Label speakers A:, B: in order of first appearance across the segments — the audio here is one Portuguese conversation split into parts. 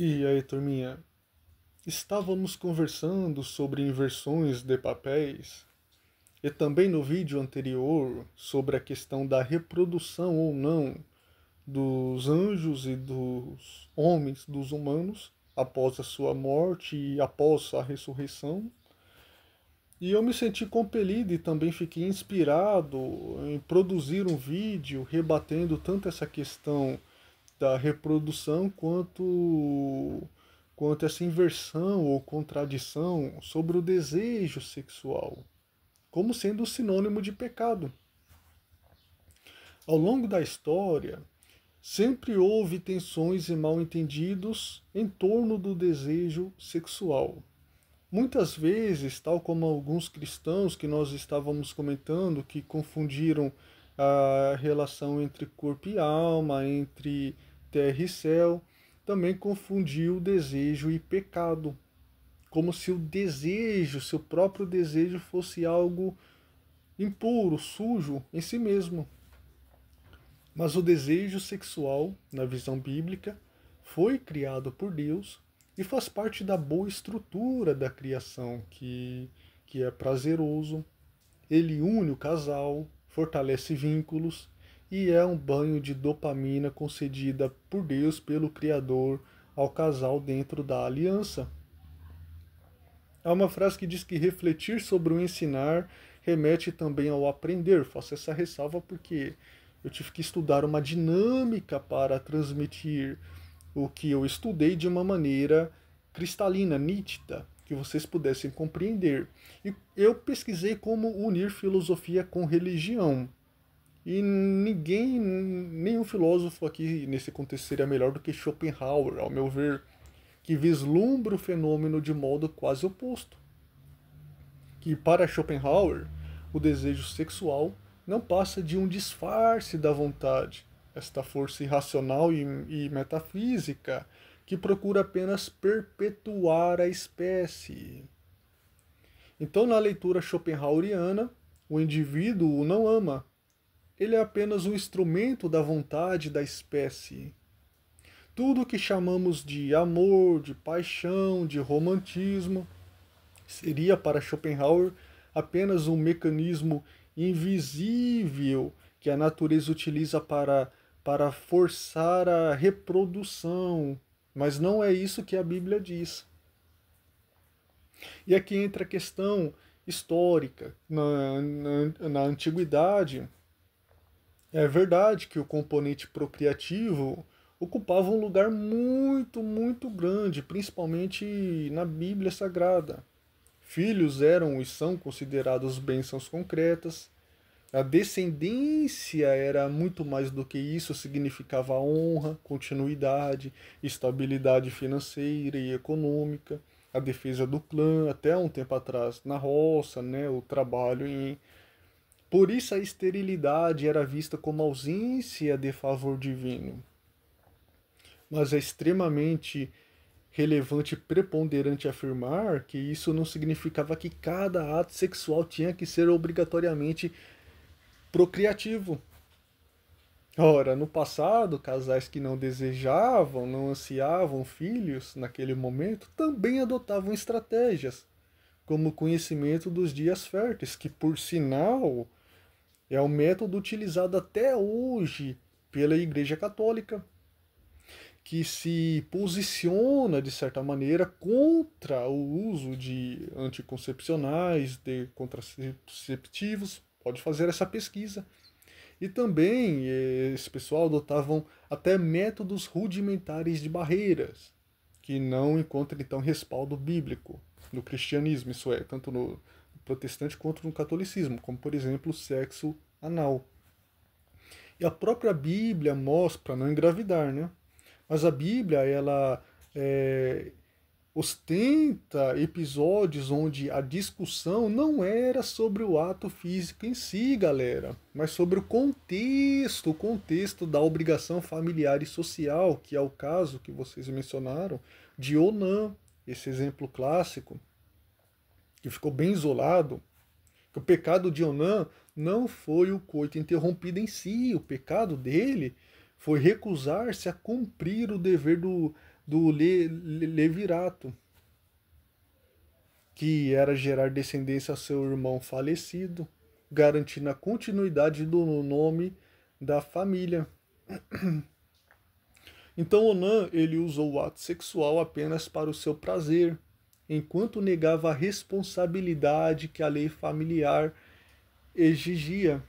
A: E aí, turminha, estávamos conversando sobre inversões de papéis e também no vídeo anterior sobre a questão da reprodução ou não dos anjos e dos homens, dos humanos, após a sua morte e após a ressurreição. E eu me senti compelido e também fiquei inspirado em produzir um vídeo rebatendo tanto essa questão da reprodução quanto essa inversão ou contradição sobre o desejo sexual, como sendo sinônimo de pecado. Ao longo da história, sempre houve tensões e mal-entendidos em torno do desejo sexual. Muitas vezes, tal como alguns cristãos que nós estávamos comentando, que confundiram a relação entre corpo e alma, entre terra e céu, também confundiu desejo e pecado, como se o desejo, seu próprio desejo, fosse algo impuro, sujo em si mesmo. Mas o desejo sexual, na visão bíblica, foi criado por Deus e faz parte da boa estrutura da criação, que é prazeroso. Ele une o casal, fortalece vínculos e é um banho de dopamina concedida por Deus, pelo Criador, ao casal dentro da aliança. Há uma frase que diz que refletir sobre o ensinar remete também ao aprender. Faço essa ressalva porque eu tive que estudar uma dinâmica para transmitir o que eu estudei de uma maneira cristalina, nítida, que vocês pudessem compreender. E eu pesquisei como unir filosofia com religião. E nenhum filósofo aqui nesse contexto seria melhor do que Schopenhauer, ao meu ver, que vislumbra o fenômeno de modo quase oposto. Que para Schopenhauer, o desejo sexual não passa de um disfarce da vontade, esta força irracional e metafísica que procura apenas perpetuar a espécie. Então, na leitura schopenhaueriana, o indivíduo não ama, ele é apenas um instrumento da vontade da espécie. Tudo o que chamamos de amor, de paixão, de romantismo, seria para Schopenhauer apenas um mecanismo invisível que a natureza utiliza para forçar a reprodução. Mas não é isso que a Bíblia diz. E aqui entra a questão histórica. Na antiguidade, é verdade que o componente procriativo ocupava um lugar muito, muito grande, principalmente na Bíblia Sagrada. Filhos eram e são considerados bênçãos concretas. A descendência era muito mais do que isso, significava honra, continuidade, estabilidade financeira e econômica, a defesa do clã, até um tempo atrás na roça, né, o trabalho em. Por isso a esterilidade era vista como ausência de favor divino. Mas é extremamente relevante e preponderante afirmar que isso não significava que cada ato sexual tinha que ser obrigatoriamente procriativo. Ora, no passado, casais que não desejavam, não ansiavam filhos naquele momento também adotavam estratégias, como o conhecimento dos dias férteis, que por sinal é o método utilizado até hoje pela Igreja Católica, que se posiciona, de certa maneira, contra o uso de anticoncepcionais, de contraceptivos. Pode fazer essa pesquisa. E também esse pessoal adotavam até métodos rudimentares de barreiras, que não encontram então respaldo bíblico no cristianismo, isso é, tanto no protestante quanto no catolicismo, como por exemplo o sexo anal. E a própria Bíblia mostra, para não engravidar, né? Mas a Bíblia, ela ostenta episódios onde a discussão não era sobre o ato físico em si, galera, mas sobre o contexto da obrigação familiar e social, que é o caso que vocês mencionaram, de Onã, esse exemplo clássico, que ficou bem isolado. O pecado de Onã não foi o coito interrompido em si, o pecado dele foi recusar-se a cumprir o dever do levirato, que era gerar descendência ao seu irmão falecido, garantindo a continuidade do nome da família. Então Onã, ele usou o ato sexual apenas para o seu prazer, enquanto negava a responsabilidade que a lei familiar exigia.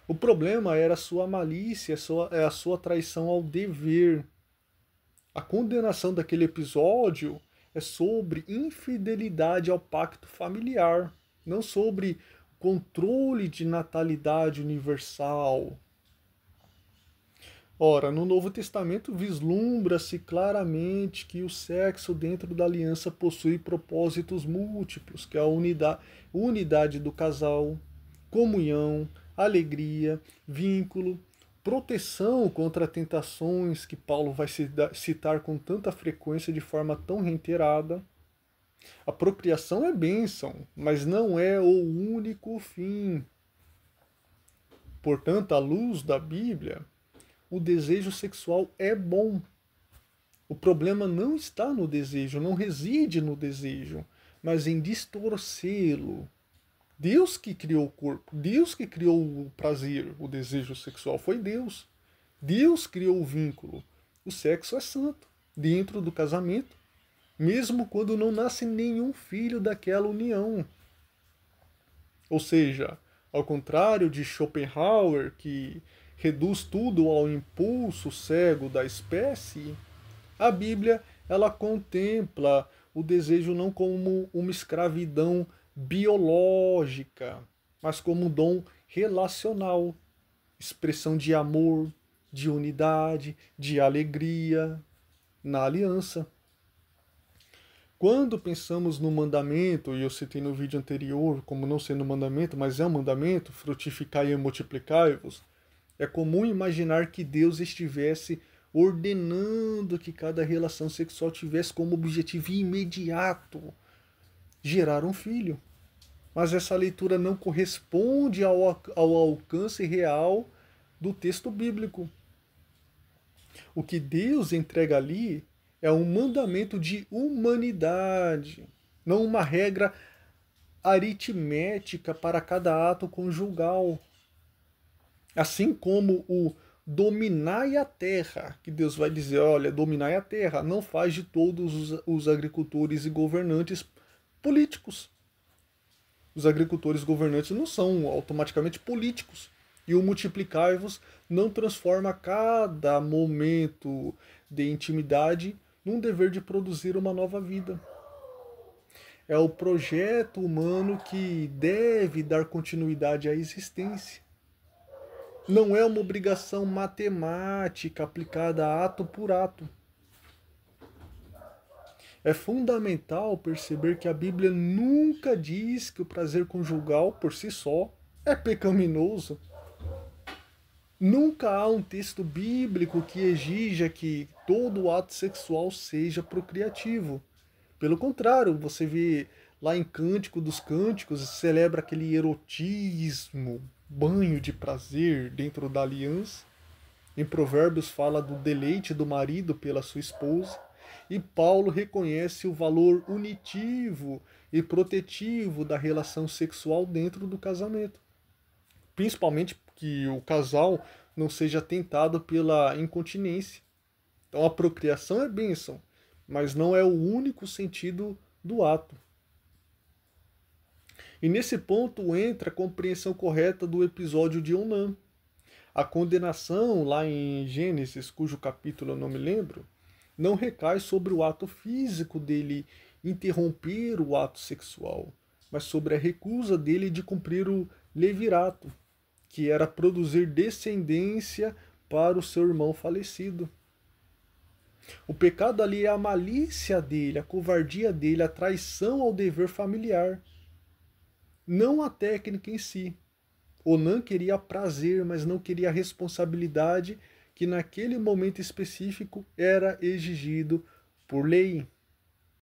A: O problema era a sua malícia, a sua traição ao dever. A condenação daquele episódio é sobre infidelidade ao pacto familiar, não sobre controle de natalidade universal. Ora, no Novo Testamento vislumbra-se claramente que o sexo dentro da aliança possui propósitos múltiplos, que é a unidade do casal, comunhão, alegria, vínculo, proteção contra tentações que Paulo vai citar com tanta frequência de forma tão reiterada. A procriação é bênção, mas não é o único fim. Portanto, à luz da Bíblia, o desejo sexual é bom. O problema não está no desejo, não reside no desejo, mas em distorcê-lo. Deus que criou o corpo, Deus que criou o prazer, o desejo sexual, foi Deus. Deus criou o vínculo. O sexo é santo, dentro do casamento, mesmo quando não nasce nenhum filho daquela união. Ou seja, ao contrário de Schopenhauer, que reduz tudo ao impulso cego da espécie, a Bíblia ela contempla o desejo não como uma escravidão biológica, mas como um dom relacional, expressão de amor, de unidade, de alegria na aliança. Quando pensamos no mandamento, e eu citei no vídeo anterior como não sendo mandamento, mas é um mandamento, frutificai e multiplicai-vos, é comum imaginar que Deus estivesse ordenando que cada relação sexual tivesse como objetivo imediato gerar um filho. Mas essa leitura não corresponde ao alcance real do texto bíblico. O que Deus entrega ali é um mandamento de humanidade, não uma regra aritmética para cada ato conjugal. Assim como o dominai a terra, que Deus vai dizer, olha, dominai a terra, não faz de todos os agricultores e governantes políticos. Os agricultores governantes não são automaticamente políticos. E o multiplicai-vos não transforma cada momento de intimidade num dever de produzir uma nova vida. É o projeto humano que deve dar continuidade à existência. Não é uma obrigação matemática aplicada ato por ato. É fundamental perceber que a Bíblia nunca diz que o prazer conjugal por si só é pecaminoso. Nunca há um texto bíblico que exija que todo ato sexual seja procriativo. Pelo contrário, você vê lá em Cântico dos Cânticos, celebra aquele erotismo, banho de prazer dentro da aliança. Em Provérbios fala do deleite do marido pela sua esposa. E Paulo reconhece o valor unitivo e protetivo da relação sexual dentro do casamento. Principalmente que o casal não seja tentado pela incontinência. Então a procriação é bênção, mas não é o único sentido do ato. E nesse ponto entra a compreensão correta do episódio de Onã. A condenação lá em Gênesis, cujo capítulo eu não me lembro, não recai sobre o ato físico dele interromper o ato sexual, mas sobre a recusa dele de cumprir o levirato, que era produzir descendência para o seu irmão falecido. O pecado ali é a malícia dele, a covardia dele, a traição ao dever familiar, não a técnica em si. Onã queria prazer, mas não queria a responsabilidade que naquele momento específico era exigido por lei.